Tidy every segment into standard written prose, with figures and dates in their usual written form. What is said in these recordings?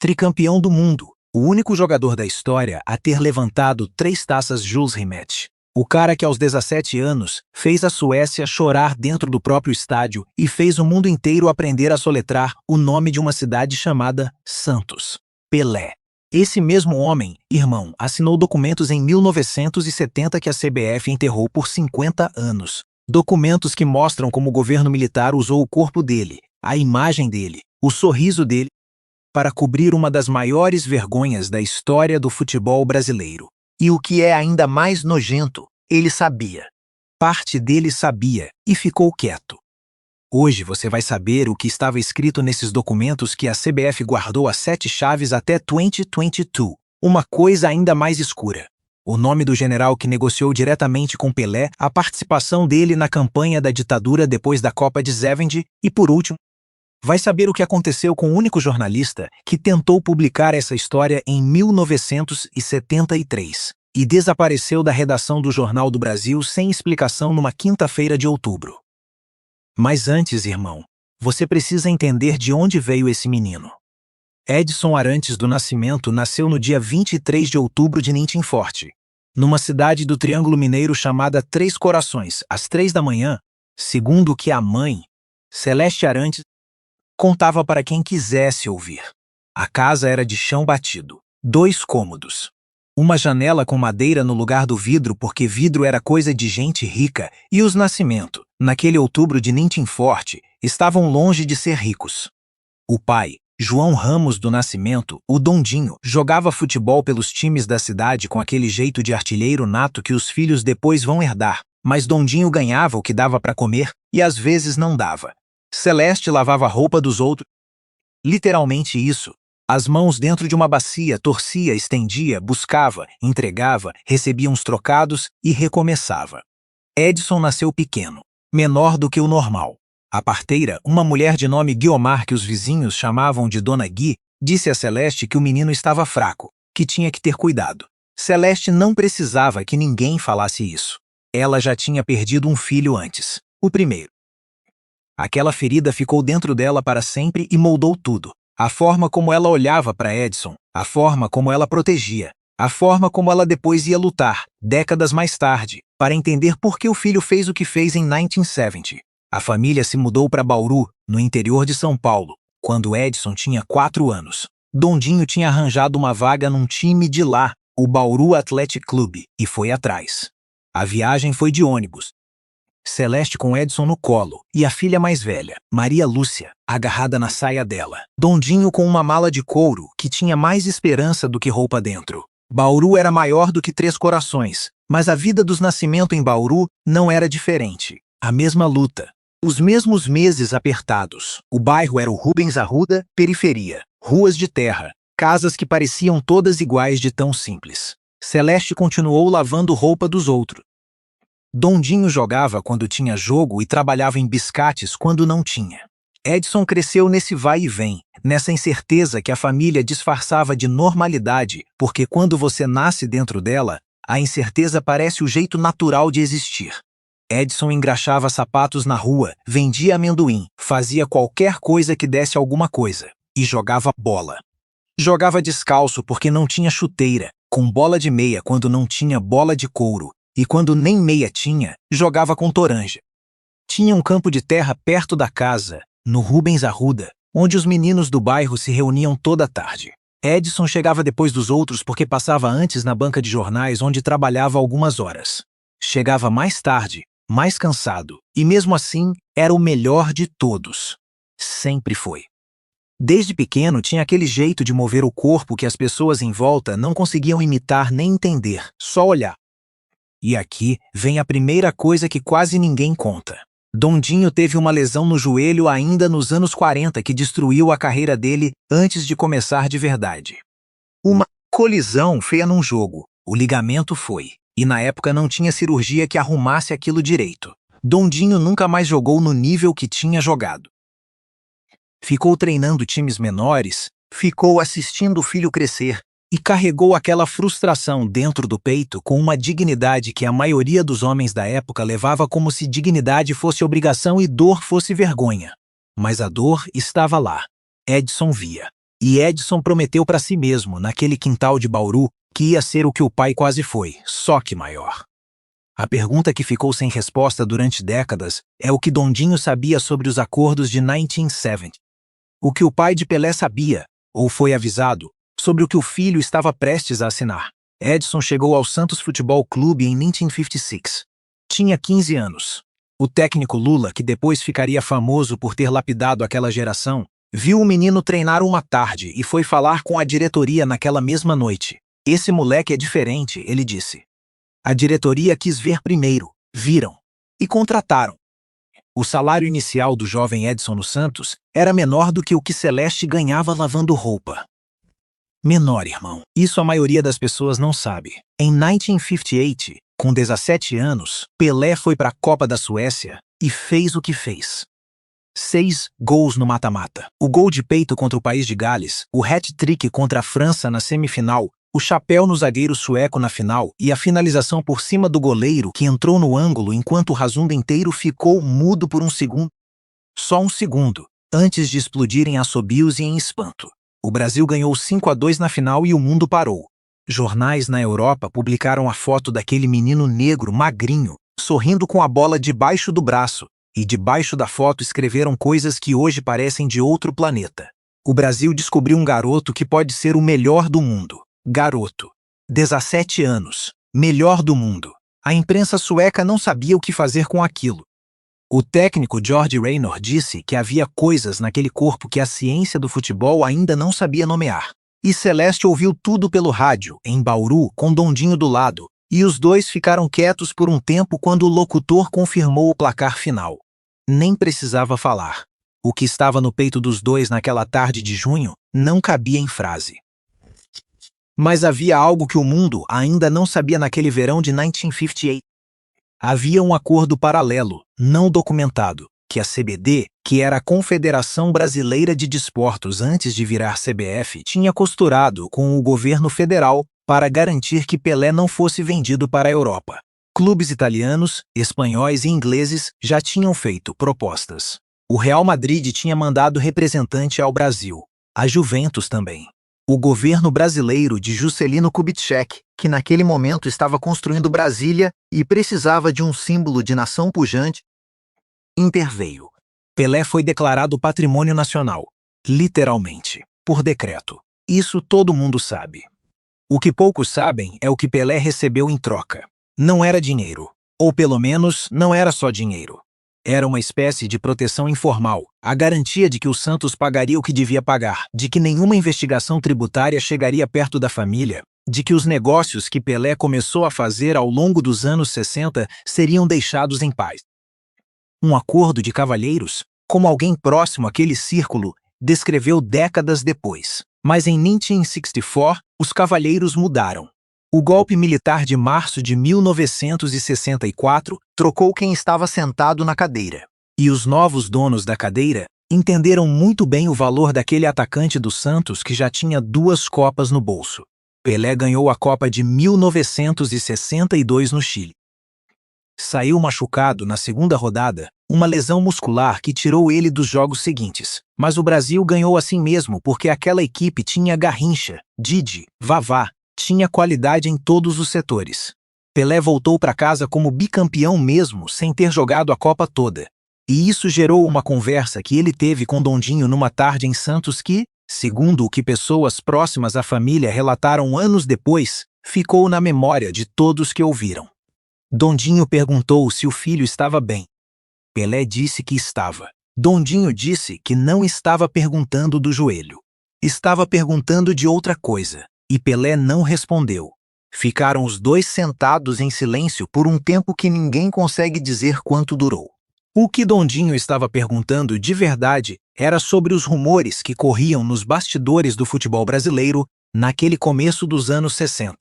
Tricampeão do mundo, o único jogador da história a ter levantado 3 taças Jules Rimet. O cara que aos 17 anos fez a Suécia chorar dentro do próprio estádio e fez o mundo inteiro aprender a soletrar o nome de uma cidade chamada Santos. Pelé. Esse mesmo homem, irmão, assinou documentos em 1970 que a CBF enterrou por 50 anos. Documentos que mostram como o governo militar usou o corpo dele, a imagem dele, o sorriso dele, para cobrir uma das maiores vergonhas da história do futebol brasileiro. E o que é ainda mais nojento, ele sabia. Parte dele sabia e ficou quieto. Hoje você vai saber o que estava escrito nesses documentos que a CBF guardou a 7 chaves até 2022. Uma coisa ainda mais escura. O nome do general que negociou diretamente com Pelé, a participação dele na campanha da ditadura depois da Copa de 70 e, por último, vai saber o que aconteceu com o único jornalista que tentou publicar essa história em 1973 e desapareceu da redação do Jornal do Brasil sem explicação numa quinta-feira de outubro. Mas antes, irmão, você precisa entender de onde veio esse menino. Edson Arantes do Nascimento nasceu no dia 23 de outubro de Nintim Forte, numa cidade do Triângulo Mineiro chamada Três Corações, às 3 da manhã, segundo o que a mãe, Celeste Arantes, contava para quem quisesse ouvir. A casa era de chão batido, 2 cômodos. Uma janela com madeira no lugar do vidro porque vidro era coisa de gente rica e os Nascimento, naquele outubro de Nintim Forte, estavam longe de ser ricos. O pai, João Ramos do Nascimento, o Dondinho, jogava futebol pelos times da cidade com aquele jeito de artilheiro nato que os filhos depois vão herdar, mas Dondinho ganhava o que dava para comer e às vezes não dava. Celeste lavava a roupa dos outros. Literalmente isso. As mãos dentro de uma bacia, torcia, estendia, buscava, entregava, recebia uns trocados e recomeçava. Edson nasceu pequeno, menor do que o normal. A parteira, uma mulher de nome Guiomar que os vizinhos chamavam de Dona Gui, disse a Celeste que o menino estava fraco, que tinha que ter cuidado. Celeste não precisava que ninguém falasse isso. Ela já tinha perdido um filho antes, o primeiro. Aquela ferida ficou dentro dela para sempre e moldou tudo. A forma como ela olhava para Edson, a forma como ela protegia, a forma como ela depois ia lutar, décadas mais tarde, para entender por que o filho fez o que fez em 1970. A família se mudou para Bauru, no interior de São Paulo, quando Edson tinha 4 anos. Dondinho tinha arranjado uma vaga num time de lá, o Bauru Athletic Club, e foi atrás. A viagem foi de ônibus. Celeste com Edson no colo e a filha mais velha, Maria Lúcia, agarrada na saia dela. Dondinho com uma mala de couro que tinha mais esperança do que roupa dentro. Bauru era maior do que Três Corações, mas a vida dos Nascimento em Bauru não era diferente. A mesma luta, os mesmos meses apertados. O bairro era o Rubens Arruda, periferia, ruas de terra, casas que pareciam todas iguais de tão simples. Celeste continuou lavando roupa dos outros. Dondinho jogava quando tinha jogo e trabalhava em biscates quando não tinha. Edson cresceu nesse vai e vem, nessa incerteza que a família disfarçava de normalidade, porque quando você nasce dentro dela, a incerteza parece o jeito natural de existir. Edson engraxava sapatos na rua, vendia amendoim, fazia qualquer coisa que desse alguma coisa, e jogava bola. Jogava descalço porque não tinha chuteira, com bola de meia quando não tinha bola de couro, e quando nem meia tinha, jogava com toranja. Tinha um campo de terra perto da casa, no Rubens Arruda, onde os meninos do bairro se reuniam toda tarde. Edson chegava depois dos outros porque passava antes na banca de jornais onde trabalhava algumas horas. Chegava mais tarde, mais cansado, e mesmo assim era o melhor de todos. Sempre foi. Desde pequeno tinha aquele jeito de mover o corpo que as pessoas em volta não conseguiam imitar nem entender, só olhar. E aqui vem a primeira coisa que quase ninguém conta. Dondinho teve uma lesão no joelho ainda nos anos 40 que destruiu a carreira dele antes de começar de verdade. Uma colisão feia num jogo. O ligamento foi. E na época não tinha cirurgia que arrumasse aquilo direito. Dondinho nunca mais jogou no nível que tinha jogado. Ficou treinando times menores, ficou assistindo o filho crescer, e carregou aquela frustração dentro do peito com uma dignidade que a maioria dos homens da época levava como se dignidade fosse obrigação e dor fosse vergonha. Mas a dor estava lá. Edson via. E Edson prometeu para si mesmo, naquele quintal de Bauru, que ia ser o que o pai quase foi, só que maior. A pergunta que ficou sem resposta durante décadas é o que Dondinho sabia sobre os acordos de 1970. O que o pai de Pelé sabia, ou foi avisado, sobre o que o filho estava prestes a assinar. Edson chegou ao Santos Futebol Clube em 1956. Tinha 15 anos. O técnico Lula, que depois ficaria famoso por ter lapidado aquela geração, viu o menino treinar uma tarde e foi falar com a diretoria naquela mesma noite. Esse moleque é diferente, ele disse. A diretoria quis ver primeiro, viram e contrataram. O salário inicial do jovem Edson no Santos era menor do que o que Celeste ganhava lavando roupa. Menor, irmão. Isso a maioria das pessoas não sabe. Em 1958, com 17 anos, Pelé foi para a Copa da Suécia e fez o que fez. 6 gols no mata-mata. O gol de peito contra o país de Gales, o hat-trick contra a França na semifinal, o chapéu no zagueiro sueco na final e a finalização por cima do goleiro que entrou no ângulo enquanto o Razunda inteiro ficou mudo por um segundo. Só um segundo, antes de explodir em assobios e em espanto. O Brasil ganhou 5-2 na final e o mundo parou. Jornais na Europa publicaram a foto daquele menino negro, magrinho, sorrindo com a bola debaixo do braço, e debaixo da foto escreveram coisas que hoje parecem de outro planeta. O Brasil descobriu um garoto que pode ser o melhor do mundo. Garoto. 17 anos. Melhor do mundo. A imprensa sueca não sabia o que fazer com aquilo. O técnico George Reynor disse que havia coisas naquele corpo que a ciência do futebol ainda não sabia nomear. E Celeste ouviu tudo pelo rádio, em Bauru, com Dondinho do lado, e os dois ficaram quietos por um tempo quando o locutor confirmou o placar final. Nem precisava falar. O que estava no peito dos dois naquela tarde de junho não cabia em frase. Mas havia algo que o mundo ainda não sabia naquele verão de 1958. Havia um acordo paralelo, não documentado, que a CBD, que era a Confederação Brasileira de Desportos antes de virar CBF, tinha costurado com o governo federal para garantir que Pelé não fosse vendido para a Europa. Clubes italianos, espanhóis e ingleses já tinham feito propostas. O Real Madrid tinha mandado representante ao Brasil. A Juventus também. O governo brasileiro de Juscelino Kubitschek, que naquele momento estava construindo Brasília e precisava de um símbolo de nação pujante, interveio. Pelé foi declarado patrimônio nacional, literalmente, por decreto. Isso todo mundo sabe. O que poucos sabem é o que Pelé recebeu em troca. Não era dinheiro, ou pelo menos não era só dinheiro. Era uma espécie de proteção informal, a garantia de que o Santos pagaria o que devia pagar, de que nenhuma investigação tributária chegaria perto da família, de que os negócios que Pelé começou a fazer ao longo dos anos 60 seriam deixados em paz. Um acordo de cavalheiros, como alguém próximo àquele círculo descreveu décadas depois. Mas em 1964, os cavalheiros mudaram. O golpe militar de março de 1964 trocou quem estava sentado na cadeira. E os novos donos da cadeira entenderam muito bem o valor daquele atacante do Santos que já tinha 2 Copas no bolso. Pelé ganhou a Copa de 1962 no Chile. Saiu machucado na segunda rodada, uma lesão muscular que tirou ele dos jogos seguintes. Mas o Brasil ganhou assim mesmo porque aquela equipe tinha Garrincha, Didi, Vavá, tinha qualidade em todos os setores. Pelé voltou para casa como bicampeão mesmo, sem ter jogado a Copa toda. E isso gerou uma conversa que ele teve com Dondinho numa tarde em Santos que, segundo o que pessoas próximas à família relataram anos depois, ficou na memória de todos que ouviram. Dondinho perguntou se o filho estava bem. Pelé disse que estava. Dondinho disse que não estava perguntando do joelho. Estava perguntando de outra coisa. E Pelé não respondeu. Ficaram os dois sentados em silêncio por um tempo que ninguém consegue dizer quanto durou. O que Dondinho estava perguntando de verdade era sobre os rumores que corriam nos bastidores do futebol brasileiro naquele começo dos anos 60.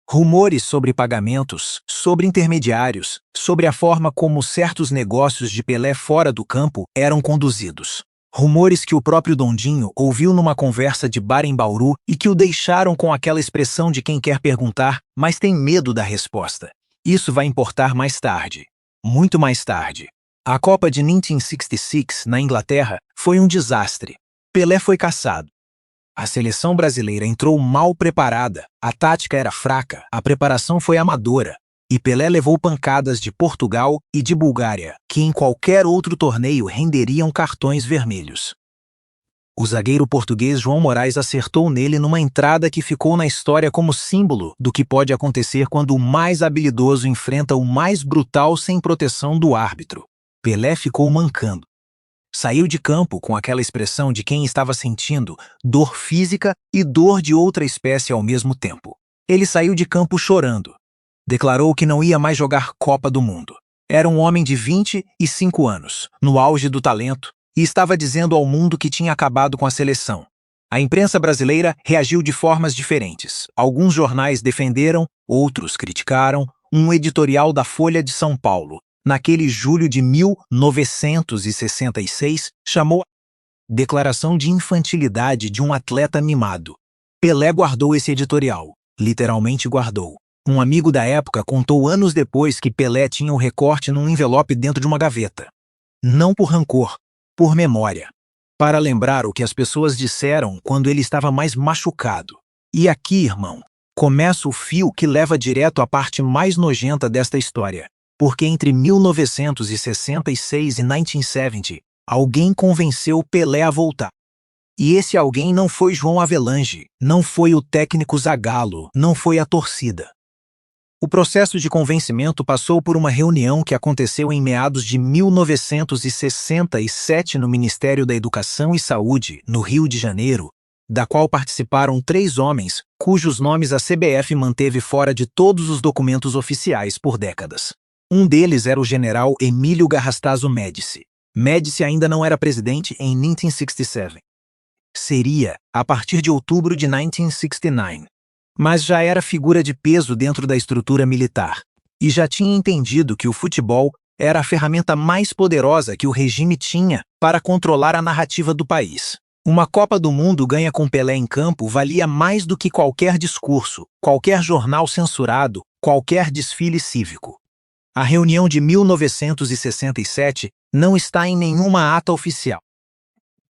Rumores sobre pagamentos, sobre intermediários, sobre a forma como certos negócios de Pelé fora do campo eram conduzidos. Rumores que o próprio Dondinho ouviu numa conversa de bar em Bauru e que o deixaram com aquela expressão de quem quer perguntar, mas tem medo da resposta. Isso vai importar mais tarde. Muito mais tarde. A Copa de 1966, na Inglaterra, foi um desastre. Pelé foi caçado. A seleção brasileira entrou mal preparada, a tática era fraca, a preparação foi amadora, e Pelé levou pancadas de Portugal e de Bulgária, que em qualquer outro torneio renderiam cartões vermelhos. O zagueiro português João Moraes acertou nele numa entrada que ficou na história como símbolo do que pode acontecer quando o mais habilidoso enfrenta o mais brutal sem proteção do árbitro. Pelé ficou mancando. Saiu de campo com aquela expressão de quem estava sentindo dor física e dor de outra espécie ao mesmo tempo. Ele saiu de campo chorando. Declarou que não ia mais jogar Copa do Mundo. Era um homem de 25 anos, no auge do talento, e estava dizendo ao mundo que tinha acabado com a seleção. A imprensa brasileira reagiu de formas diferentes. Alguns jornais defenderam, outros criticaram. Um editorial da Folha de São Paulo, naquele julho de 1966, chamou a declaração de infantilidade de um atleta mimado. Pelé guardou esse editorial, literalmente guardou. Um amigo da época contou anos depois que Pelé tinha o recorte num envelope dentro de uma gaveta. Não por rancor, por memória, para lembrar o que as pessoas disseram quando ele estava mais machucado. E aqui, irmão, começa o fio que leva direto à parte mais nojenta desta história, porque entre 1966 e 1970, alguém convenceu Pelé a voltar. E esse alguém não foi João Avelange, não foi o técnico Zagallo, não foi a torcida. O processo de convencimento passou por uma reunião que aconteceu em meados de 1967 no Ministério da Educação e Saúde, no Rio de Janeiro, da qual participaram 3 homens, cujos nomes a CBF manteve fora de todos os documentos oficiais por décadas. Um deles era o general Emílio Garrastazu Médici. Médici ainda não era presidente em 1967. Seria a partir de outubro de 1969. Mas já era figura de peso dentro da estrutura militar e já tinha entendido que o futebol era a ferramenta mais poderosa que o regime tinha para controlar a narrativa do país. Uma Copa do Mundo ganha com Pelé em campo valia mais do que qualquer discurso, qualquer jornal censurado, qualquer desfile cívico. A reunião de 1967 não está em nenhuma ata oficial.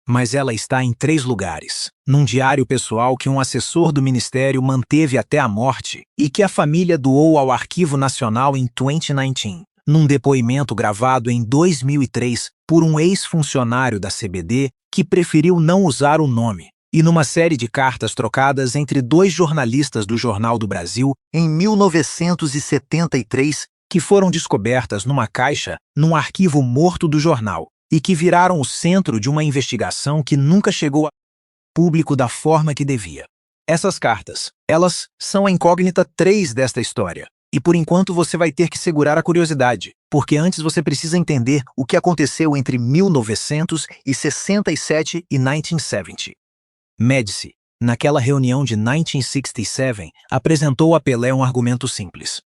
Mas ela está em 3 lugares, num diário pessoal que um assessor do ministério manteve até a morte e que a família doou ao Arquivo Nacional em 2019, num depoimento gravado em 2003 por um ex-funcionário da CBD que preferiu não usar o nome, e numa série de cartas trocadas entre 2 jornalistas do Jornal do Brasil em 1973 que foram descobertas numa caixa num arquivo morto do jornal, e que viraram o centro de uma investigação que nunca chegou ao público da forma que devia. Essas cartas, elas são a incógnita 3 desta história, e por enquanto você vai ter que segurar a curiosidade, porque antes você precisa entender o que aconteceu entre 1967 e 1970. Médici, naquela reunião de 1967, apresentou a Pelé um argumento simples.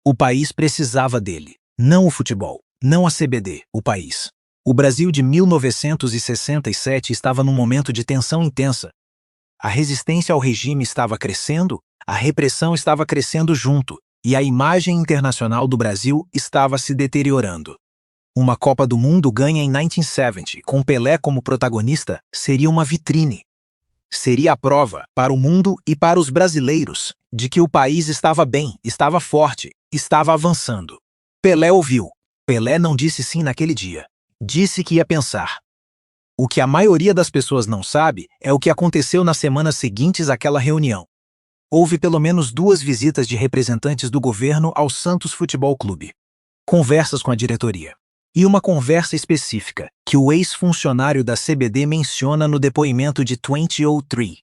O país precisava dele, não o futebol, não a CBD, o país. O Brasil de 1967 estava num momento de tensão intensa. A resistência ao regime estava crescendo, a repressão estava crescendo junto, e a imagem internacional do Brasil estava se deteriorando. Uma Copa do Mundo ganha em 1970, com Pelé como protagonista, seria uma vitrine. Seria a prova, para o mundo e para os brasileiros, de que o país estava bem, estava forte, estava avançando. Pelé ouviu. Pelé não disse sim naquele dia. Disse que ia pensar. O que a maioria das pessoas não sabe é o que aconteceu nas semanas seguintes àquela reunião. Houve pelo menos 2 visitas de representantes do governo ao Santos Futebol Clube. Conversas com a diretoria. E uma conversa específica, que o ex-funcionário da CBD menciona no depoimento de 2003,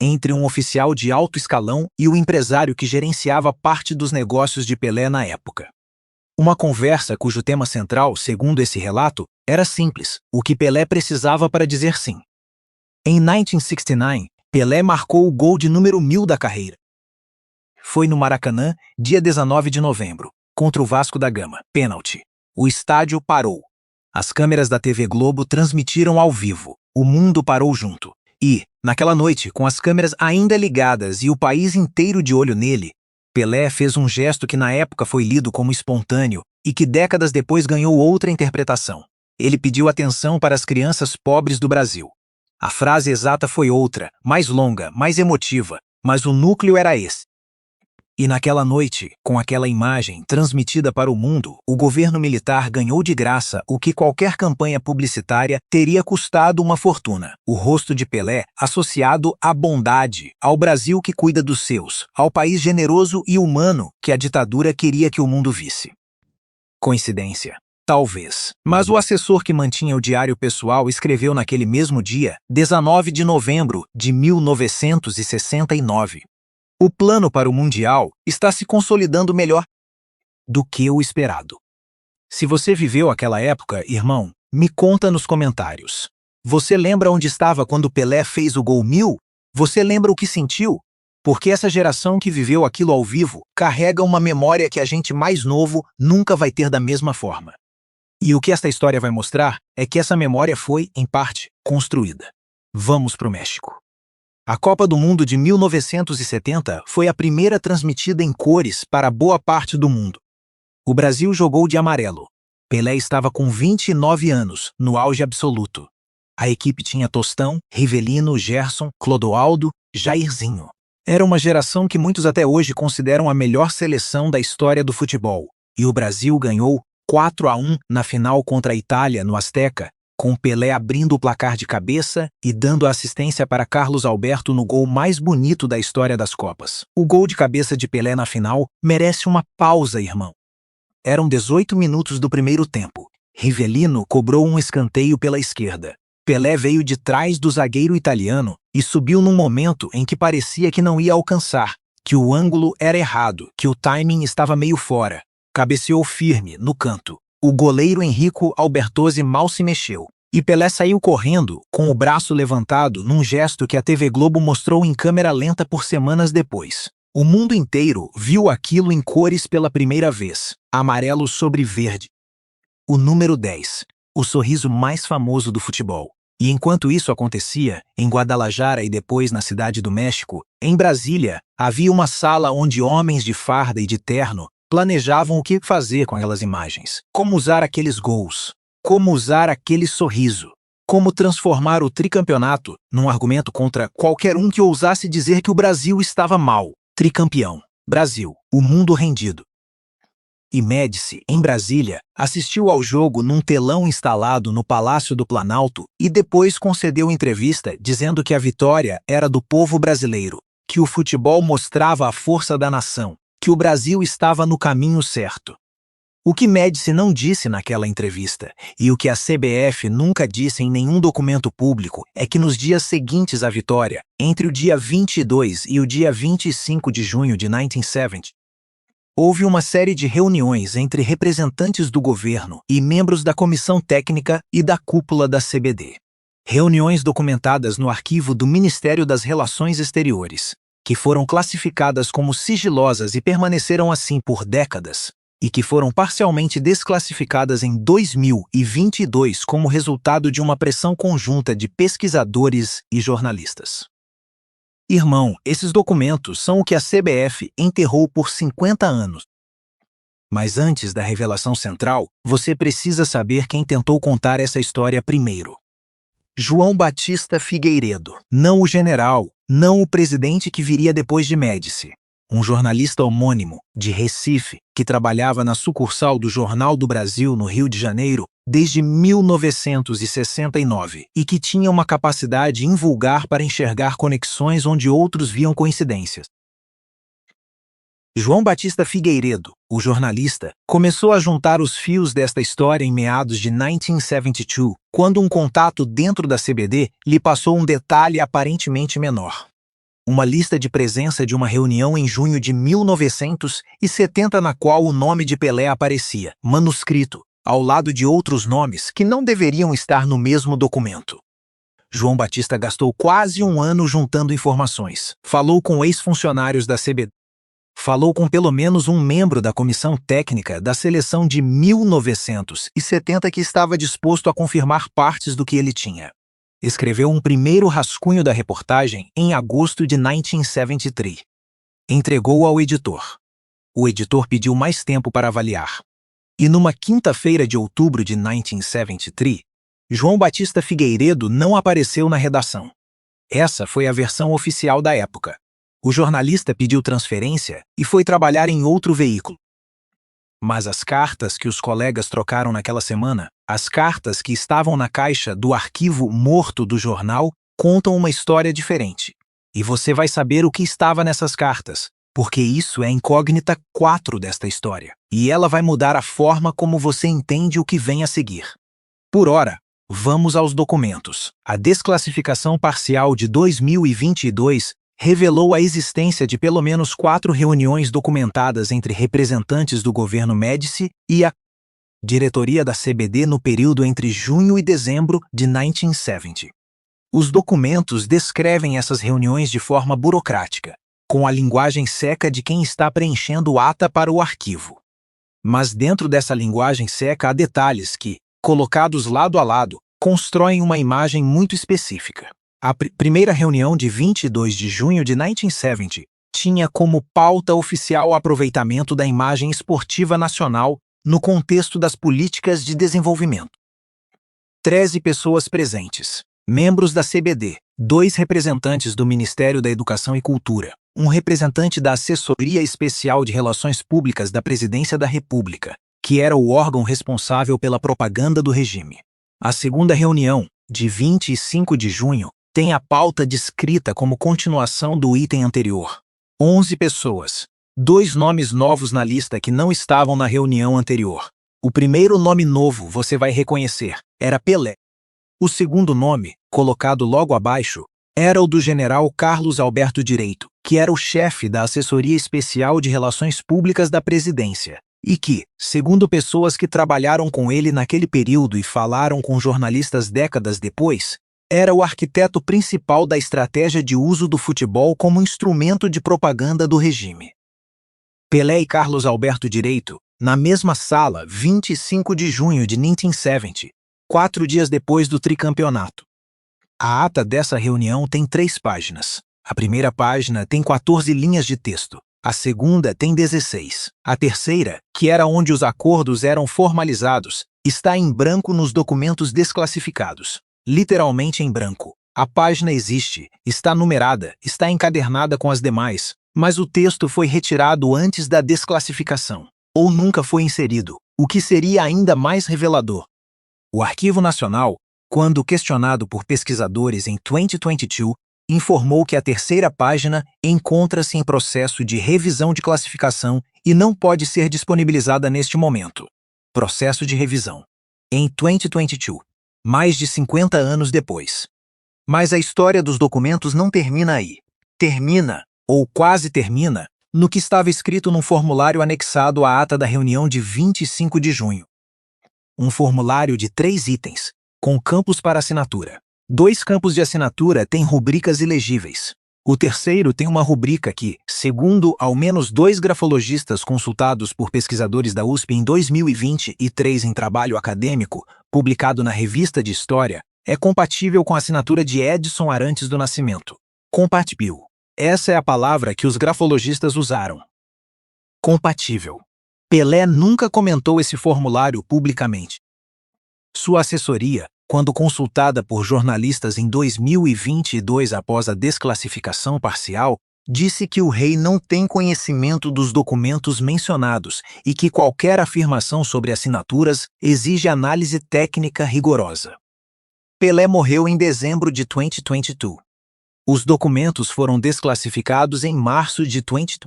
entre um oficial de alto escalão e o empresário que gerenciava parte dos negócios de Pelé na época. Uma conversa cujo tema central, segundo esse relato, era simples, o que Pelé precisava para dizer sim. Em 1969, Pelé marcou o gol de número 1000 da carreira. Foi no Maracanã, dia 19 de novembro, contra o Vasco da Gama, pênalti. O estádio parou. As câmeras da TV Globo transmitiram ao vivo. O mundo parou junto. E, naquela noite, com as câmeras ainda ligadas e o país inteiro de olho nele, Pelé fez um gesto que na época foi lido como espontâneo e que décadas depois ganhou outra interpretação. Ele pediu atenção para as crianças pobres do Brasil. A frase exata foi outra, mais longa, mais emotiva, mas o núcleo era esse. E naquela noite, com aquela imagem transmitida para o mundo, o governo militar ganhou de graça o que qualquer campanha publicitária teria custado uma fortuna: o rosto de Pelé associado à bondade, ao Brasil que cuida dos seus, ao país generoso e humano que a ditadura queria que o mundo visse. Coincidência? Talvez. Mas o assessor que mantinha o diário pessoal escreveu naquele mesmo dia, 19 de novembro de 1969. O plano para o Mundial está se consolidando melhor do que o esperado. Se você viveu aquela época, irmão, me conta nos comentários. Você lembra onde estava quando Pelé fez o gol 1000? Você lembra o que sentiu? Porque essa geração que viveu aquilo ao vivo carrega uma memória que a gente mais novo nunca vai ter da mesma forma. E o que esta história vai mostrar é que essa memória foi, em parte, construída. Vamos para o México. A Copa do Mundo de 1970 foi a primeira transmitida em cores para boa parte do mundo. O Brasil jogou de amarelo. Pelé estava com 29 anos, no auge absoluto. A equipe tinha Tostão, Rivelino, Gerson, Clodoaldo, Jairzinho. Era uma geração que muitos até hoje consideram a melhor seleção da história do futebol. E o Brasil ganhou 4-1 na final contra a Itália, no Azteca, com Pelé abrindo o placar de cabeça e dando a assistência para Carlos Alberto no gol mais bonito da história das Copas. O gol de cabeça de Pelé na final merece uma pausa, irmão. Eram 18 minutos do primeiro tempo. Rivelino cobrou um escanteio pela esquerda. Pelé veio de trás do zagueiro italiano e subiu num momento em que parecia que não ia alcançar, que o ângulo era errado, que o timing estava meio fora. Cabeceou firme, no canto. O goleiro Enrico Albertozzi mal se mexeu. E Pelé saiu correndo, com o braço levantado, num gesto que a TV Globo mostrou em câmera lenta por semanas depois. O mundo inteiro viu aquilo em cores pela primeira vez. Amarelo sobre verde. O número 10. O sorriso mais famoso do futebol. E enquanto isso acontecia, em Guadalajara e depois na Cidade do México, em Brasília, havia uma sala onde homens de farda e de terno planejavam o que fazer com aquelas imagens. Como usar aqueles gols. Como usar aquele sorriso. Como transformar o tricampeonato num argumento contra qualquer um que ousasse dizer que o Brasil estava mal. Tricampeão. Brasil. O mundo rendido. E Médici, em Brasília, assistiu ao jogo num telão instalado no Palácio do Planalto e depois concedeu entrevista dizendo que a vitória era do povo brasileiro, que o futebol mostrava a força da nação, que o Brasil estava no caminho certo. O que Médici não disse naquela entrevista, e o que a CBF nunca disse em nenhum documento público, é que nos dias seguintes à vitória, entre o dia 22 e o dia 25 de junho de 1970, houve uma série de reuniões entre representantes do governo e membros da comissão técnica e da cúpula da CBD. Reuniões documentadas no arquivo do Ministério das Relações Exteriores, que foram classificadas como sigilosas e permaneceram assim por décadas, e que foram parcialmente desclassificadas em 2022 como resultado de uma pressão conjunta de pesquisadores e jornalistas. Irmão, esses documentos são o que a CBF enterrou por 50 anos. Mas antes da revelação central, você precisa saber quem tentou contar essa história primeiro. João Batista Figueiredo, não o general, não o presidente que viria depois de Médici. Um jornalista homônimo, de Recife, que trabalhava na sucursal do Jornal do Brasil, no Rio de Janeiro, desde 1969, e que tinha uma capacidade invulgar para enxergar conexões onde outros viam coincidências. João Batista Figueiredo, o jornalista, começou a juntar os fios desta história em meados de 1972, quando um contato dentro da CBD lhe passou um detalhe aparentemente menor. Uma lista de presença de uma reunião em junho de 1970 na qual o nome de Pelé aparecia, manuscrito, ao lado de outros nomes que não deveriam estar no mesmo documento. João Batista gastou quase um ano juntando informações. Falou com ex-funcionários da CBD. Falou com pelo menos um membro da comissão técnica da seleção de 1970 que estava disposto a confirmar partes do que ele tinha. Escreveu um primeiro rascunho da reportagem em agosto de 1973. Entregou ao editor. O editor pediu mais tempo para avaliar. E numa quinta-feira de outubro de 1973, João Batista Figueiredo não apareceu na redação. Essa foi a versão oficial da época. O jornalista pediu transferência e foi trabalhar em outro veículo. Mas as cartas que os colegas trocaram naquela semana, as cartas que estavam na caixa do arquivo morto do jornal, contam uma história diferente. E você vai saber o que estava nessas cartas, porque isso é a incógnita 4 desta história. E ela vai mudar a forma como você entende o que vem a seguir. Por ora, vamos aos documentos. A desclassificação parcial de 2022 revelou a existência de pelo menos 4 reuniões documentadas entre representantes do governo Médici e a diretoria da CBD no período entre junho e dezembro de 1970. Os documentos descrevem essas reuniões de forma burocrática, com a linguagem seca de quem está preenchendo ata para o arquivo. Mas dentro dessa linguagem seca há detalhes que, colocados lado a lado, constroem uma imagem muito específica. A primeira reunião de 22 de junho de 1970 tinha como pauta oficial o aproveitamento da imagem esportiva nacional no contexto das políticas de desenvolvimento. 13 pessoas presentes, membros da CBD, 2 representantes do Ministério da Educação e Cultura, um representante da Assessoria Especial de Relações Públicas da Presidência da República, que era o órgão responsável pela propaganda do regime. A segunda reunião, de 25 de junho, tem a pauta descrita como continuação do item anterior. 11 pessoas. 2 nomes novos na lista que não estavam na reunião anterior. O primeiro nome novo você vai reconhecer, era Pelé. O segundo nome, colocado logo abaixo, era o do general Carlos Alberto Direito, que era o chefe da Assessoria Especial de Relações Públicas da Presidência, e que, segundo pessoas que trabalharam com ele naquele período e falaram com jornalistas décadas depois, era o arquiteto principal da estratégia de uso do futebol como instrumento de propaganda do regime. Pelé e Carlos Alberto Direito, na mesma sala, 25 de junho de 1970, 4 dias depois do tricampeonato. A ata dessa reunião tem 3 páginas. A primeira página tem 14 linhas de texto. A segunda tem 16. A terceira, que era onde os acordos eram formalizados, está em branco nos documentos desclassificados. Literalmente em branco. A página existe, está numerada, está encadernada com as demais, mas o texto foi retirado antes da desclassificação, ou nunca foi inserido, o que seria ainda mais revelador. O Arquivo Nacional, quando questionado por pesquisadores em 2022, informou que a terceira página encontra-se em processo de revisão de classificação e não pode ser disponibilizada neste momento. Processo de revisão. Em 2022. Mais de 50 anos depois. Mas a história dos documentos não termina aí. Termina, ou quase termina, no que estava escrito num formulário anexado à ata da reunião de 25 de junho. Um formulário de 3 itens, com campos para assinatura. 2 campos de assinatura têm rubricas ilegíveis. O terceiro tem uma rubrica que, segundo ao menos 2 grafologistas consultados por pesquisadores da USP em 2023 em trabalho acadêmico, publicado na Revista de História, é compatível com a assinatura de Edson Arantes do Nascimento. Compatível. Essa é a palavra que os grafologistas usaram. Compatível. Pelé nunca comentou esse formulário publicamente. Sua assessoria, quando consultada por jornalistas em 2022 após a desclassificação parcial, disse que o rei não tem conhecimento dos documentos mencionados e que qualquer afirmação sobre assinaturas exige análise técnica rigorosa. Pelé morreu em dezembro de 2022. Os documentos foram desclassificados em março de 2022.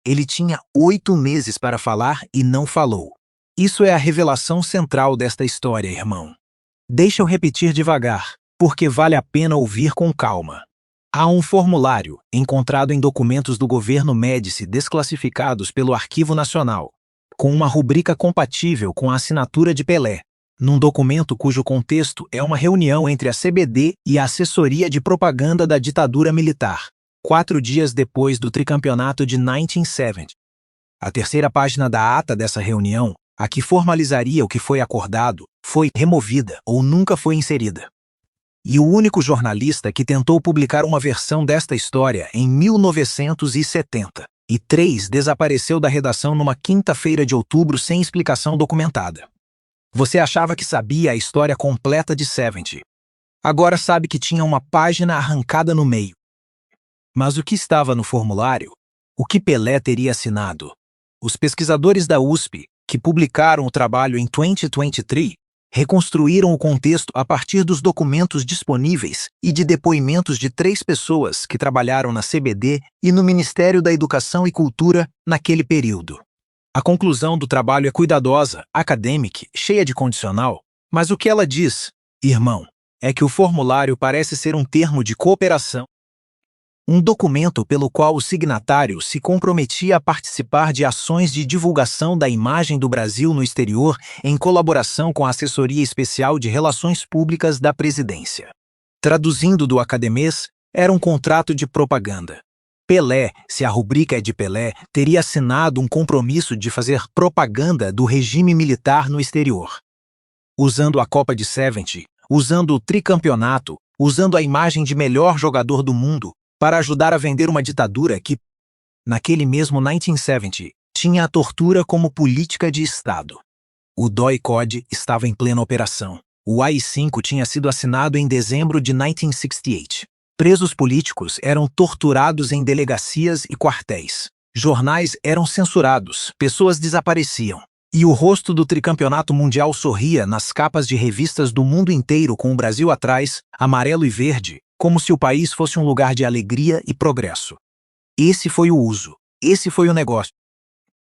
Ele tinha 8 meses para falar e não falou. Isso é a revelação central desta história, irmão. Deixa eu repetir devagar, porque vale a pena ouvir com calma. Há um formulário, encontrado em documentos do governo Médici desclassificados pelo Arquivo Nacional, com uma rubrica compatível com a assinatura de Pelé, num documento cujo contexto é uma reunião entre a CBD e a Assessoria de Propaganda da Ditadura Militar, 4 dias depois do tricampeonato de 1970. A terceira página da ata dessa reunião, a que formalizaria o que foi acordado, foi removida ou nunca foi inserida. E o único jornalista que tentou publicar uma versão desta história em 1973 desapareceu da redação numa quinta-feira de outubro sem explicação documentada. Você achava que sabia a história completa de 70. Agora sabe que tinha uma página arrancada no meio. Mas o que estava no formulário? O que Pelé teria assinado? Os pesquisadores da USP, que publicaram o trabalho em 2023, reconstruíram o contexto a partir dos documentos disponíveis e de depoimentos de 3 pessoas que trabalharam na CBD e no Ministério da Educação e Cultura naquele período. A conclusão do trabalho é cuidadosa, acadêmica, cheia de condicional, mas o que ela diz, irmão, é que o formulário parece ser um termo de cooperação, um documento pelo qual o signatário se comprometia a participar de ações de divulgação da imagem do Brasil no exterior em colaboração com a Assessoria Especial de Relações Públicas da Presidência. Traduzindo do academês, era um contrato de propaganda. Pelé, se a rubrica é de Pelé, teria assinado um compromisso de fazer propaganda do regime militar no exterior. Usando a Copa de 70, usando o tricampeonato, usando a imagem de melhor jogador do mundo, para ajudar a vender uma ditadura que, naquele mesmo 1970, tinha a tortura como política de Estado. O DOI-CODE estava em plena operação. O AI-5 tinha sido assinado em dezembro de 1968. Presos políticos eram torturados em delegacias e quartéis. Jornais eram censurados, pessoas desapareciam. E o rosto do tricampeonato mundial sorria nas capas de revistas do mundo inteiro com o Brasil atrás, amarelo e verde, como se o país fosse um lugar de alegria e progresso. Esse foi o uso, esse foi o negócio.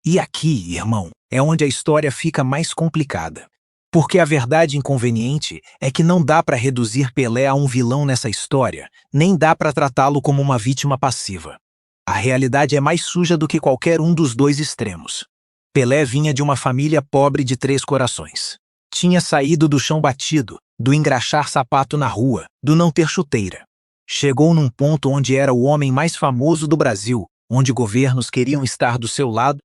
E aqui, irmão, é onde a história fica mais complicada. Porque a verdade inconveniente é que não dá para reduzir Pelé a um vilão nessa história, nem dá para tratá-lo como uma vítima passiva. A realidade é mais suja do que qualquer um dos dois extremos. Pelé vinha de uma família pobre de 3 corações. Tinha saído do chão batido, do engraxar sapato na rua, do não ter chuteira. Chegou num ponto onde era o homem mais famoso do Brasil, onde governos queriam estar do seu lado,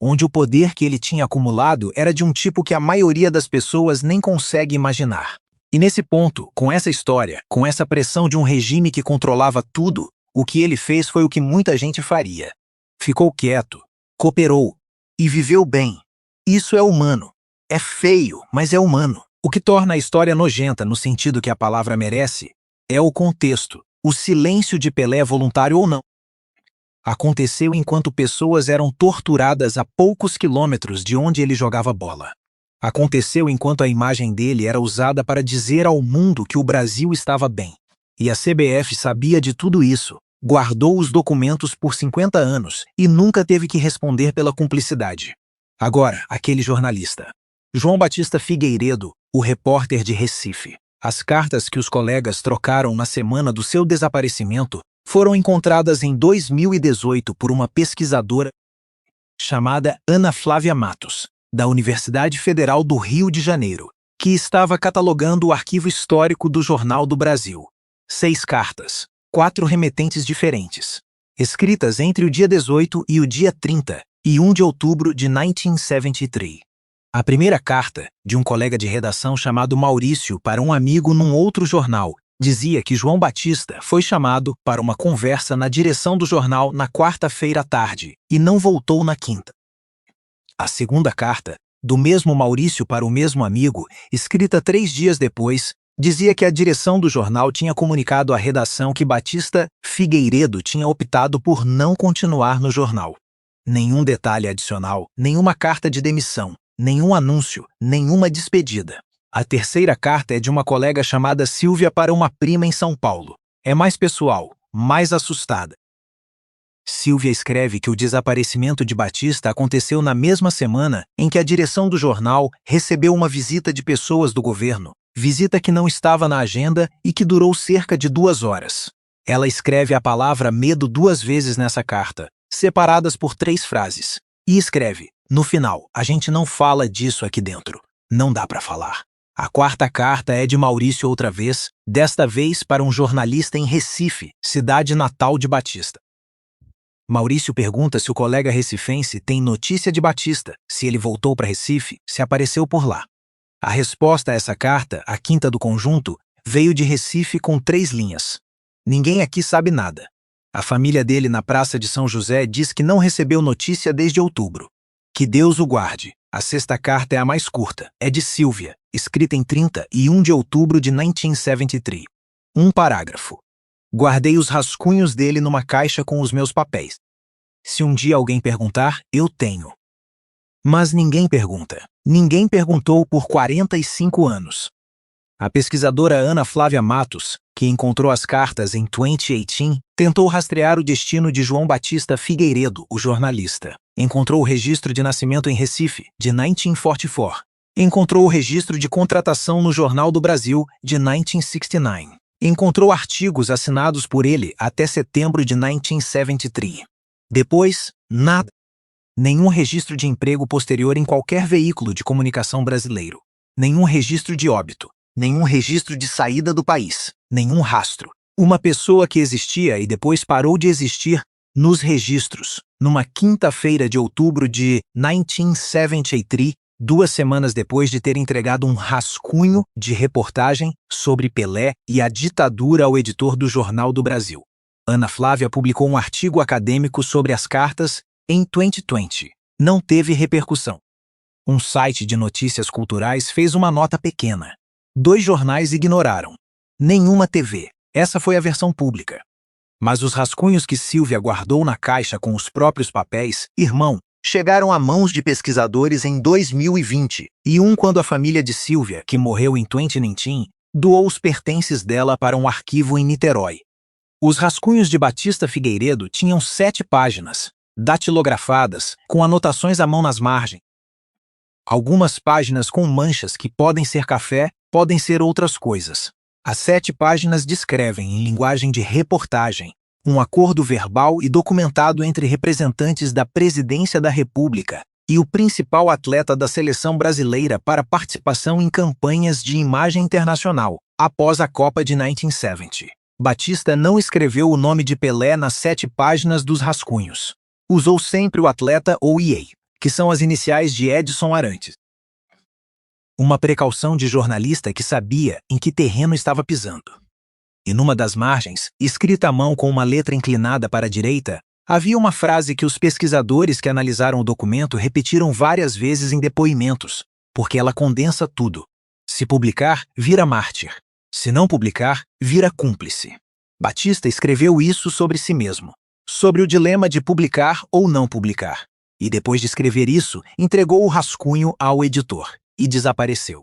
onde o poder que ele tinha acumulado era de um tipo que a maioria das pessoas nem consegue imaginar. E nesse ponto, com essa história, com essa pressão de um regime que controlava tudo, o que ele fez foi o que muita gente faria. Ficou quieto, cooperou e viveu bem. Isso é humano. É feio, mas é humano. O que torna a história nojenta no sentido que a palavra merece é o contexto, o silêncio de Pelé voluntário ou não. Aconteceu enquanto pessoas eram torturadas a poucos quilômetros de onde ele jogava bola. Aconteceu enquanto a imagem dele era usada para dizer ao mundo que o Brasil estava bem. E a CBF sabia de tudo isso, guardou os documentos por 50 anos e nunca teve que responder pela cumplicidade. Agora, aquele jornalista. João Batista Figueiredo, o repórter de Recife. As cartas que os colegas trocaram na semana do seu desaparecimento foram encontradas em 2018 por uma pesquisadora chamada Ana Flávia Matos, da Universidade Federal do Rio de Janeiro, que estava catalogando o arquivo histórico do Jornal do Brasil. 6 cartas, 4 remetentes diferentes, escritas entre o dia 18 e o dia 30 e 1 de outubro de 1973. A primeira carta, de um colega de redação chamado Maurício para um amigo num outro jornal, dizia que João Batista foi chamado para uma conversa na direção do jornal na quarta-feira à tarde e não voltou na quinta. A segunda carta, do mesmo Maurício para o mesmo amigo, escrita 3 dias depois, dizia que a direção do jornal tinha comunicado à redação que Batista Figueiredo tinha optado por não continuar no jornal. Nenhum detalhe adicional, nenhuma carta de demissão, nenhum anúncio, nenhuma despedida. A terceira carta é de uma colega chamada Silvia para uma prima em São Paulo. É mais pessoal, mais assustada. Silvia escreve que o desaparecimento de Batista aconteceu na mesma semana em que a direção do jornal recebeu uma visita de pessoas do governo, visita que não estava na agenda e que durou cerca de 2 horas. Ela escreve a palavra medo 2 vezes nessa carta, separadas por 3 frases. E escreve, no final, a gente não fala disso aqui dentro. Não dá para falar. A quarta carta é de Maurício outra vez, desta vez para um jornalista em Recife, cidade natal de Batista. Maurício pergunta se o colega recifense tem notícia de Batista, se ele voltou para Recife, se apareceu por lá. A resposta a essa carta, a quinta do conjunto, veio de Recife com 3 linhas. Ninguém aqui sabe nada. A família dele na Praça de São José diz que não recebeu notícia desde outubro. Que Deus o guarde. A sexta carta é a mais curta. É de Sylvia, escrita em 31 de outubro de 1973. Um parágrafo. Guardei os rascunhos dele numa caixa com os meus papéis. Se um dia alguém perguntar, eu tenho. Mas ninguém pergunta. Ninguém perguntou por 45 anos. A pesquisadora Ana Flávia Matos, que encontrou as cartas em 2018, tentou rastrear o destino de João Batista Figueiredo, o jornalista. Encontrou o registro de nascimento em Recife, de 1944. Encontrou o registro de contratação no Jornal do Brasil, de 1969. Encontrou artigos assinados por ele até setembro de 1973. Depois, nada. Nenhum registro de emprego posterior em qualquer veículo de comunicação brasileiro. Nenhum registro de óbito. Nenhum registro de saída do país. Nenhum rastro. Uma pessoa que existia e depois parou de existir nos registros. Numa quinta-feira de outubro de 1973, 2 semanas depois de ter entregado um rascunho de reportagem sobre Pelé e a ditadura ao editor do Jornal do Brasil. Ana Flávia publicou um artigo acadêmico sobre as cartas em 2020. Não teve repercussão. Um site de notícias culturais fez uma nota pequena. 2 jornais ignoraram. Nenhuma TV. Essa foi a versão pública. Mas os rascunhos que Sylvia guardou na caixa com os próprios papéis, irmão, chegaram a mãos de pesquisadores em 2020, e quando a família de Sylvia, que morreu em 2019, doou os pertences dela para um arquivo em Niterói. Os rascunhos de Batista Figueiredo tinham 7 páginas, datilografadas, com anotações à mão nas margens. Algumas páginas com manchas que podem ser café, podem ser outras coisas. As 7 páginas descrevem, em linguagem de reportagem, um acordo verbal e documentado entre representantes da Presidência da República e o principal atleta da seleção brasileira para participação em campanhas de imagem internacional, após a Copa de 1970. Batista não escreveu o nome de Pelé nas 7 páginas dos rascunhos. Usou sempre o atleta ou EA, que são as iniciais de Edson Arantes. Uma precaução de jornalista que sabia em que terreno estava pisando. E numa das margens, escrita à mão com uma letra inclinada para a direita, havia uma frase que os pesquisadores que analisaram o documento repetiram várias vezes em depoimentos, porque ela condensa tudo. Se publicar, vira mártir. Se não publicar, vira cúmplice. Batista escreveu isso sobre si mesmo, sobre o dilema de publicar ou não publicar. E depois de escrever isso, entregou o rascunho ao editor e desapareceu.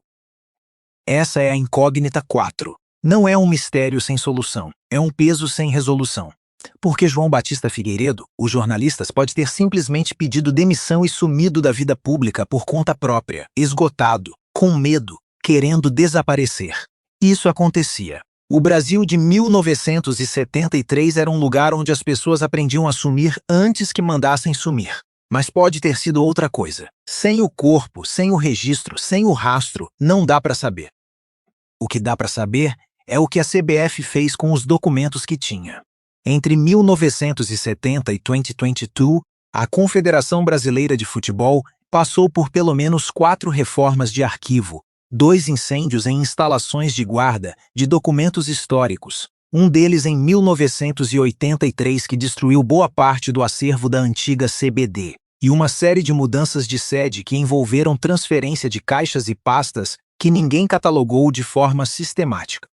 Essa é a incógnita 4. Não é um mistério sem solução, é um peso sem resolução. Porque João Batista Figueiredo, o jornalista, pode ter simplesmente pedido demissão e sumido da vida pública por conta própria, esgotado, com medo, querendo desaparecer. Isso acontecia. O Brasil de 1973 era um lugar onde as pessoas aprendiam a sumir antes que mandassem sumir. Mas pode ter sido outra coisa. Sem o corpo, sem o registro, sem o rastro, não dá para saber. O que dá para saber é o que a CBF fez com os documentos que tinha. Entre 1970 e 2022, a Confederação Brasileira de Futebol passou por pelo menos 4 reformas de arquivo, 2 incêndios em instalações de guarda de documentos históricos, um deles em 1983 que destruiu boa parte do acervo da antiga CBD, e uma série de mudanças de sede que envolveram transferência de caixas e pastas que ninguém catalogou de forma sistemática.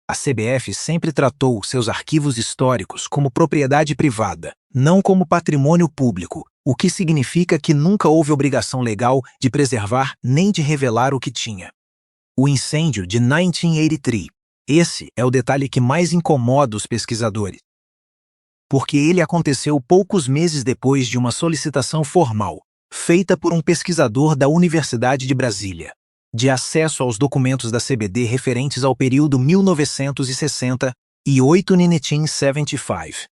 A CBF sempre tratou seus arquivos históricos como propriedade privada, não como patrimônio público, o que significa que nunca houve obrigação legal de preservar nem de revelar o que tinha. O incêndio de 1983. Esse é o detalhe que mais incomoda os pesquisadores. Porque ele aconteceu poucos meses depois de uma solicitação formal, feita por um pesquisador da Universidade de Brasília, de acesso aos documentos da CBD referentes ao período 1960 e 1975.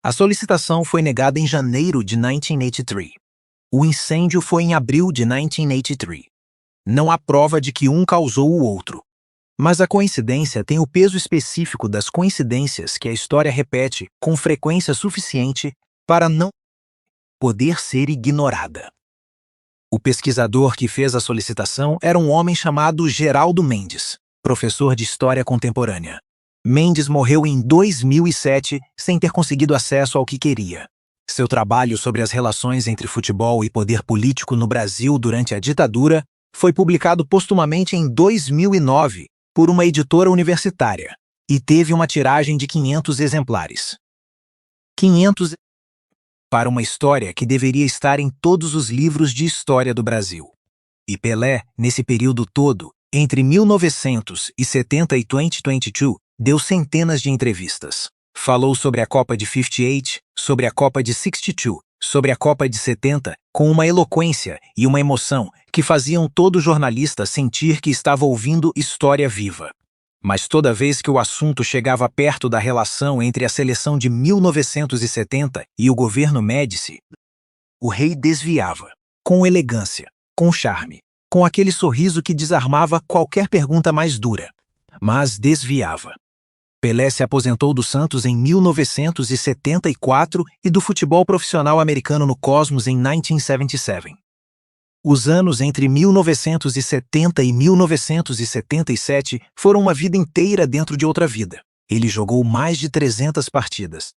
A solicitação foi negada em janeiro de 1983. O incêndio foi em abril de 1983. Não há prova de que um causou o outro. Mas a coincidência tem o peso específico das coincidências que a história repete com frequência suficiente para não poder ser ignorada. O pesquisador que fez a solicitação era um homem chamado Geraldo Mendes, professor de História Contemporânea. Mendes morreu em 2007 sem ter conseguido acesso ao que queria. Seu trabalho sobre as relações entre futebol e poder político no Brasil durante a ditadura foi publicado postumamente em 2009 por uma editora universitária e teve uma tiragem de 500 exemplares. 500 para uma história que deveria estar em todos os livros de história do Brasil. E Pelé, nesse período todo, entre 1970 e 2022, deu centenas de entrevistas. Falou sobre a Copa de 58, sobre a Copa de 62, sobre a Copa de 70, com uma eloquência e uma emoção que faziam todo jornalista sentir que estava ouvindo história viva. Mas toda vez que o assunto chegava perto da relação entre a seleção de 1970 e o governo Médici, o rei desviava, com elegância, com charme, com aquele sorriso que desarmava qualquer pergunta mais dura, mas desviava. Pelé se aposentou do Santos em 1974 e do futebol profissional americano no Cosmos em 1977. Os anos entre 1970 e 1977 foram uma vida inteira dentro de outra vida. Ele jogou mais de 300 partidas.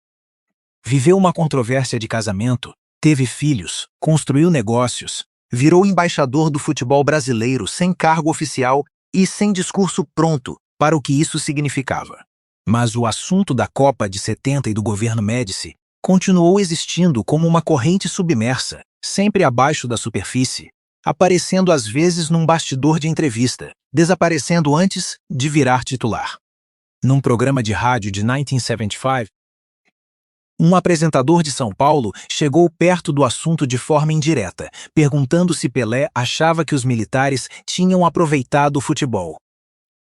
Viveu uma controvérsia de casamento, teve filhos, construiu negócios, virou embaixador do futebol brasileiro sem cargo oficial e sem discurso pronto para o que isso significava. Mas o assunto da Copa de 70 e do governo Médici continuou existindo como uma corrente submersa, sempre abaixo da superfície, aparecendo às vezes num bastidor de entrevista, desaparecendo antes de virar titular. Num programa de rádio de 1975, um apresentador de São Paulo chegou perto do assunto de forma indireta, perguntando se Pelé achava que os militares tinham aproveitado o futebol.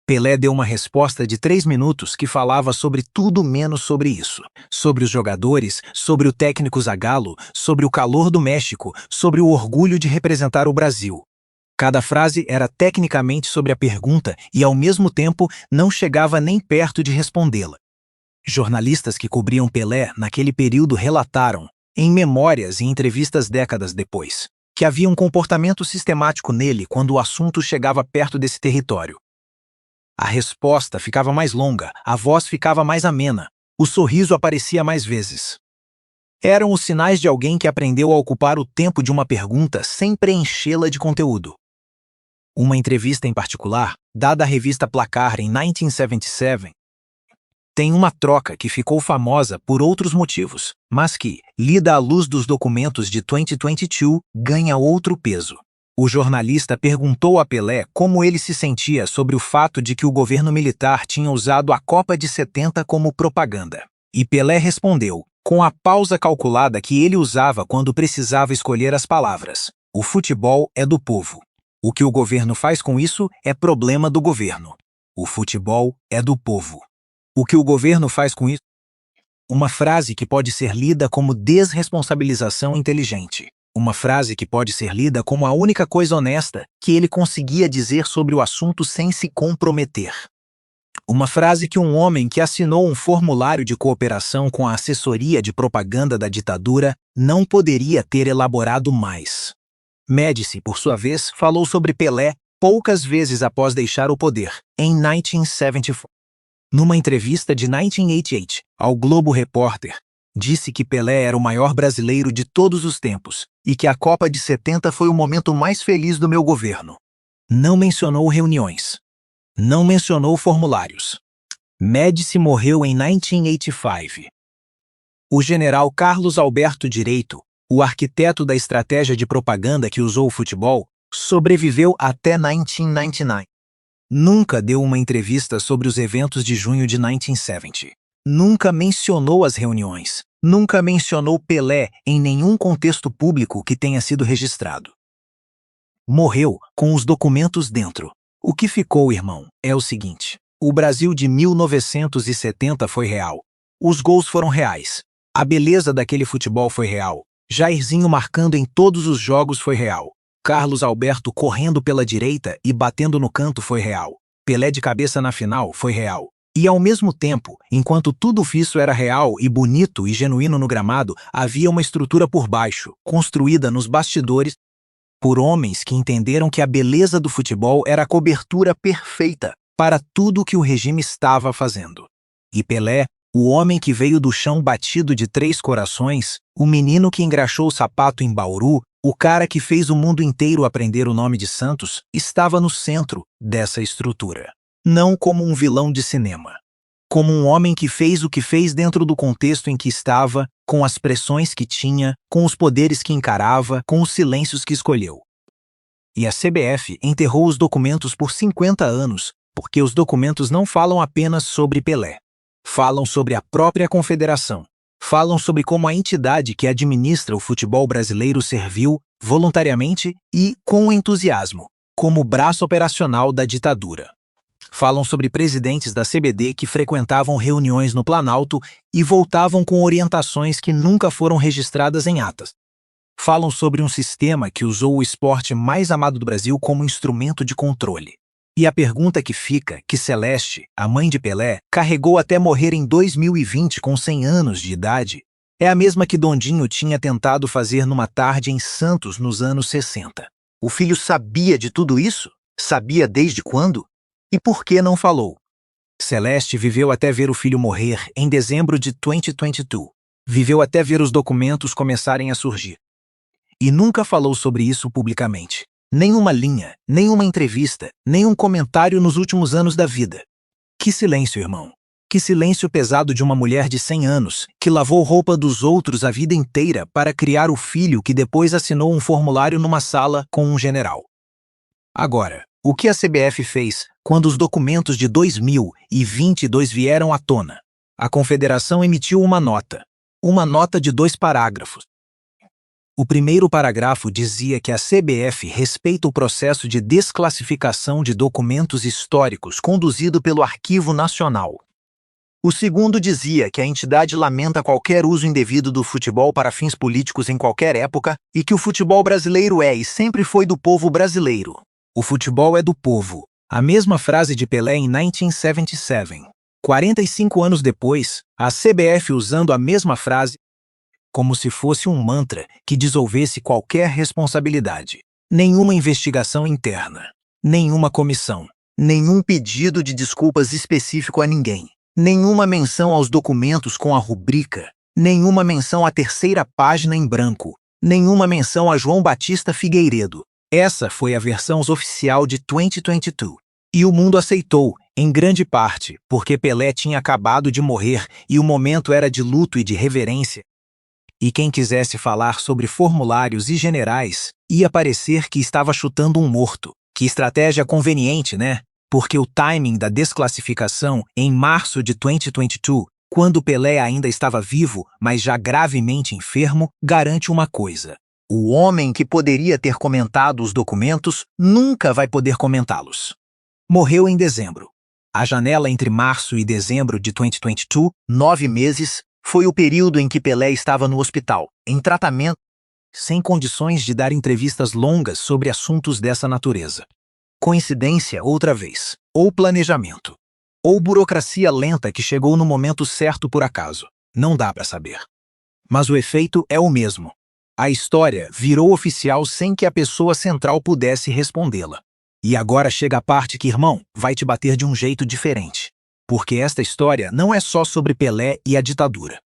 Pelé deu uma resposta de 3 minutos que falava sobre tudo menos sobre isso. Sobre os jogadores, sobre o técnico Zagallo, sobre o calor do México, sobre o orgulho de representar o Brasil. Cada frase era tecnicamente sobre a pergunta e, ao mesmo tempo, não chegava nem perto de respondê-la. Jornalistas que cobriam Pelé naquele período relataram, em memórias e entrevistas décadas depois, que havia um comportamento sistemático nele quando o assunto chegava perto desse território. A resposta ficava mais longa, a voz ficava mais amena, o sorriso aparecia mais vezes. Eram os sinais de alguém que aprendeu a ocupar o tempo de uma pergunta sem preenchê-la de conteúdo. Uma entrevista em particular, dada à revista Placar em 1977, tem uma troca que ficou famosa por outros motivos, mas que, lida à luz dos documentos de 2022, ganha outro peso. O jornalista perguntou a Pelé como ele se sentia sobre o fato de que o governo militar tinha usado a Copa de 70 como propaganda. E Pelé respondeu, com a pausa calculada que ele usava quando precisava escolher as palavras: o futebol é do povo. O que o governo faz com isso é problema do governo. O futebol é do povo. O que o governo faz com isso? Uma frase que pode ser lida como desresponsabilização inteligente. Uma frase que pode ser lida como a única coisa honesta que ele conseguia dizer sobre o assunto sem se comprometer. Uma frase que um homem que assinou um formulário de cooperação com a assessoria de propaganda da ditadura não poderia ter elaborado mais. Médici, por sua vez, falou sobre Pelé poucas vezes após deixar o poder, em 1974. Numa entrevista de 1988 ao Globo Repórter, disse que Pelé era o maior brasileiro de todos os tempos e que a Copa de 70 foi o momento mais feliz do meu governo. Não mencionou reuniões. Não mencionou formulários. Médici morreu em 1985. O general Carlos Alberto Direito, o arquiteto da estratégia de propaganda que usou o futebol, sobreviveu até 1999. Nunca deu uma entrevista sobre os eventos de junho de 1970. Nunca mencionou as reuniões. Nunca mencionou Pelé em nenhum contexto público que tenha sido registrado. Morreu com os documentos dentro. O que ficou, irmão, é o seguinte: o Brasil de 1970 foi real. Os gols foram reais. A beleza daquele futebol foi real. Jairzinho marcando em todos os jogos foi real. Carlos Alberto correndo pela direita e batendo no canto foi real. Pelé de cabeça na final foi real. E ao mesmo tempo, enquanto tudo isso era real e bonito e genuíno no gramado, havia uma estrutura por baixo, construída nos bastidores, por homens que entenderam que a beleza do futebol era a cobertura perfeita para tudo o que o regime estava fazendo. E Pelé O homem que veio do chão batido de 3 corações, o menino que engraxou o sapato em Bauru, o cara que fez o mundo inteiro aprender o nome de Santos, estava no centro dessa estrutura. Não como um vilão de cinema. Como um homem que fez o que fez dentro do contexto em que estava, com as pressões que tinha, com os poderes que encarava, com os silêncios que escolheu. E a CBF enterrou os documentos por 50 anos, porque os documentos não falam apenas sobre Pelé. Falam sobre a própria confederação. Falam sobre como a entidade que administra o futebol brasileiro serviu, voluntariamente e com entusiasmo, como braço operacional da ditadura. Falam sobre presidentes da CBD que frequentavam reuniões no Planalto e voltavam com orientações que nunca foram registradas em atas. Falam sobre um sistema que usou o esporte mais amado do Brasil como instrumento de controle. E a pergunta que fica, que Celeste, a mãe de Pelé, carregou até morrer em 2020 com 100 anos de idade, é a mesma que Dondinho tinha tentado fazer numa tarde em Santos nos anos 60. O filho sabia de tudo isso? Sabia desde quando? E por que não falou? Celeste viveu até ver o filho morrer em dezembro de 2022. Viveu até ver os documentos começarem a surgir. E nunca falou sobre isso publicamente. Nenhuma linha, nenhuma entrevista, nenhum comentário nos últimos anos da vida. Que silêncio, irmão. Que silêncio pesado de uma mulher de 100 anos, que lavou roupa dos outros a vida inteira para criar o filho que depois assinou um formulário numa sala com um general. Agora, o que a CBF fez quando os documentos de 2022 vieram à tona? A Confederação emitiu uma nota de 2 parágrafos. O primeiro parágrafo dizia que a CBF respeita o processo de desclassificação de documentos históricos conduzido pelo Arquivo Nacional. O segundo dizia que a entidade lamenta qualquer uso indevido do futebol para fins políticos em qualquer época e que o futebol brasileiro é e sempre foi do povo brasileiro. O futebol é do povo. A mesma frase de Pelé em 1977. 45 anos depois, a CBF usando a mesma frase como se fosse um mantra que dissolvesse qualquer responsabilidade. Nenhuma investigação interna, nenhuma comissão, nenhum pedido de desculpas específico a ninguém, nenhuma menção aos documentos com a rubrica, nenhuma menção à terceira página em branco, nenhuma menção a João Batista Figueiredo. Essa foi a versão oficial de 2022. E o mundo aceitou, em grande parte, porque Pelé tinha acabado de morrer e o momento era de luto e de reverência. E quem quisesse falar sobre formulários e generais, ia parecer que estava chutando um morto. Que estratégia conveniente, né? Porque o timing da desclassificação, em março de 2022, quando Pelé ainda estava vivo, mas já gravemente enfermo, garante uma coisa. O homem que poderia ter comentado os documentos nunca vai poder comentá-los. Morreu em dezembro. A janela entre março e dezembro de 2022, 9 meses, foi o período em que Pelé estava no hospital, em tratamento, sem condições de dar entrevistas longas sobre assuntos dessa natureza. Coincidência outra vez, ou planejamento, ou burocracia lenta que chegou no momento certo por acaso. Não dá para saber. Mas o efeito é o mesmo. A história virou oficial sem que a pessoa central pudesse respondê-la. E agora chega a parte que, irmão, vai te bater de um jeito diferente. Porque esta história não é só sobre Pelé e a ditadura.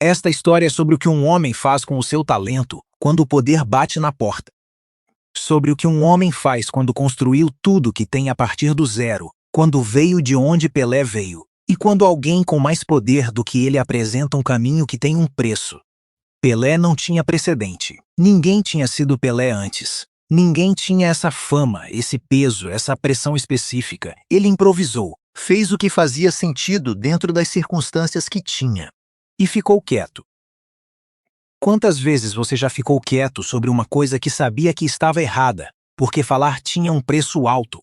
Esta história é sobre o que um homem faz com o seu talento quando o poder bate na porta. Sobre o que um homem faz quando construiu tudo que tem a partir do zero, quando veio de onde Pelé veio, e quando alguém com mais poder do que ele apresenta um caminho que tem um preço. Pelé não tinha precedente. Ninguém tinha sido Pelé antes. Ninguém tinha essa fama, esse peso, essa pressão específica. Ele improvisou. Fez o que fazia sentido dentro das circunstâncias que tinha. E ficou quieto. Quantas vezes você já ficou quieto sobre uma coisa que sabia que estava errada, porque falar tinha um preço alto?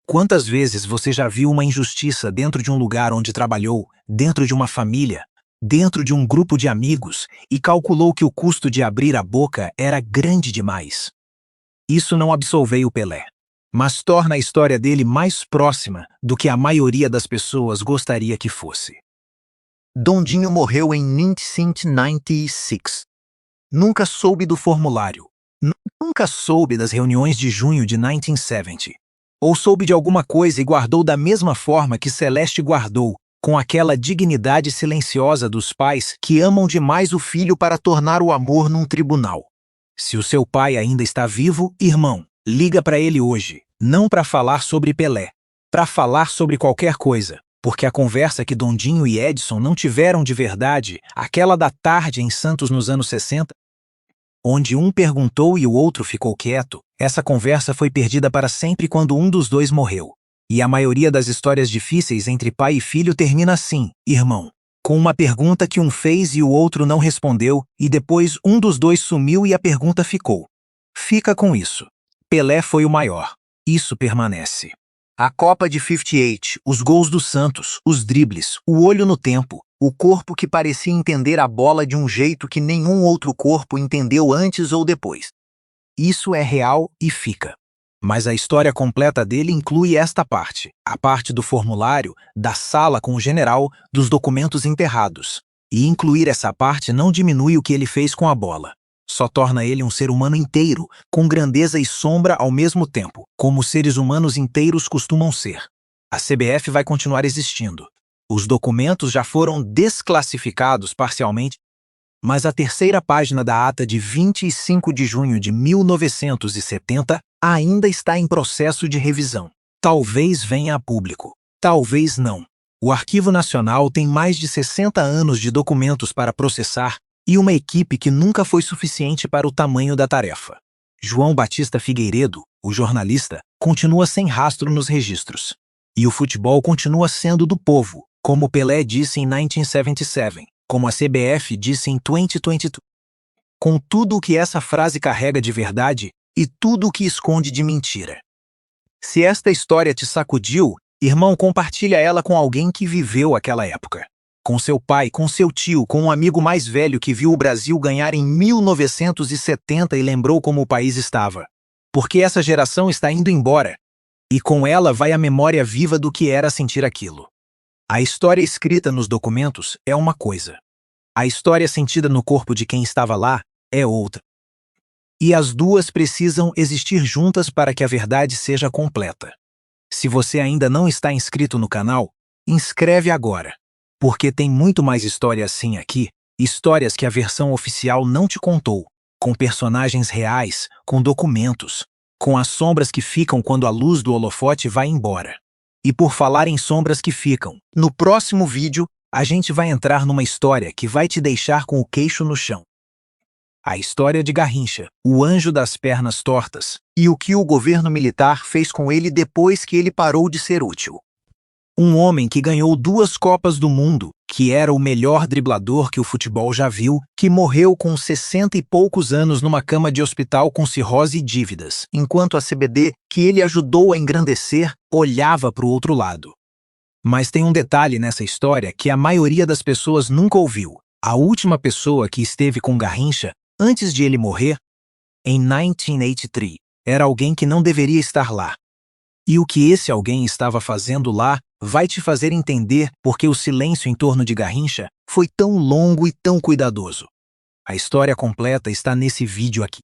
Quantas vezes você já viu uma injustiça dentro de um lugar onde trabalhou, dentro de uma família, dentro de um grupo de amigos, e calculou que o custo de abrir a boca era grande demais? Isso não absolveu Pelé, mas torna a história dele mais próxima do que a maioria das pessoas gostaria que fosse. Dondinho morreu em 1996. Nunca soube do formulário. Nunca soube das reuniões de junho de 1970. Ou soube de alguma coisa e guardou da mesma forma que Celeste guardou, com aquela dignidade silenciosa dos pais que amam demais o filho para tornar o amor num tribunal. Se o seu pai ainda está vivo, irmão, liga para ele hoje, não para falar sobre Pelé, para falar sobre qualquer coisa, porque a conversa que Dondinho e Edson não tiveram de verdade, aquela da tarde em Santos nos anos 60, onde um perguntou e o outro ficou quieto, essa conversa foi perdida para sempre quando um dos dois morreu. E a maioria das histórias difíceis entre pai e filho termina assim, irmão, com uma pergunta que um fez e o outro não respondeu, e depois um dos dois sumiu e a pergunta ficou. Fica com isso. Pelé foi o maior. Isso permanece. A Copa de 58, os gols do Santos, os dribles, o olho no tempo, o corpo que parecia entender a bola de um jeito que nenhum outro corpo entendeu antes ou depois. Isso é real e fica. Mas a história completa dele inclui esta parte, a parte do formulário, da sala com o general, dos documentos enterrados. E incluir essa parte não diminui o que ele fez com a bola. Só torna ele um ser humano inteiro, com grandeza e sombra ao mesmo tempo, como os seres humanos inteiros costumam ser. A CBF vai continuar existindo. Os documentos já foram desclassificados parcialmente, mas a terceira página da ata de 25 de junho de 1970 ainda está em processo de revisão. Talvez venha a público. Talvez não. O Arquivo Nacional tem mais de 60 anos de documentos para processar e uma equipe que nunca foi suficiente para o tamanho da tarefa. João Batista Figueiredo, o jornalista, continua sem rastro nos registros. E o futebol continua sendo do povo, como Pelé disse em 1977, como a CBF disse em 2022. Com tudo o que essa frase carrega de verdade e tudo o que esconde de mentira. Se esta história te sacudiu, irmão, compartilha ela com alguém que viveu aquela época. Com seu pai, com seu tio, com um amigo mais velho que viu o Brasil ganhar em 1970 e lembrou como o país estava. Porque essa geração está indo embora. E com ela vai a memória viva do que era sentir aquilo. A história escrita nos documentos é uma coisa. A história sentida no corpo de quem estava lá é outra. E as duas precisam existir juntas para que a verdade seja completa. Se você ainda não está inscrito no canal, inscreve agora. Porque tem muito mais história assim aqui, histórias que a versão oficial não te contou, com personagens reais, com documentos, com as sombras que ficam quando a luz do holofote vai embora. E por falar em sombras que ficam, no próximo vídeo, a gente vai entrar numa história que vai te deixar com o queixo no chão. A história de Garrincha, o anjo das pernas tortas, e o que o governo militar fez com ele depois que ele parou de ser útil. Um homem que ganhou 2 Copas do Mundo, que era o melhor driblador que o futebol já viu, que morreu com 60 e poucos anos numa cama de hospital com cirrose e dívidas, enquanto a CBD, que ele ajudou a engrandecer, olhava para o outro lado. Mas tem um detalhe nessa história que a maioria das pessoas nunca ouviu. A última pessoa que esteve com Garrincha, antes de ele morrer, em 1983, era alguém que não deveria estar lá. E o que esse alguém estava fazendo lá vai te fazer entender por que o silêncio em torno de Garrincha foi tão longo e tão cuidadoso. A história completa está nesse vídeo aqui.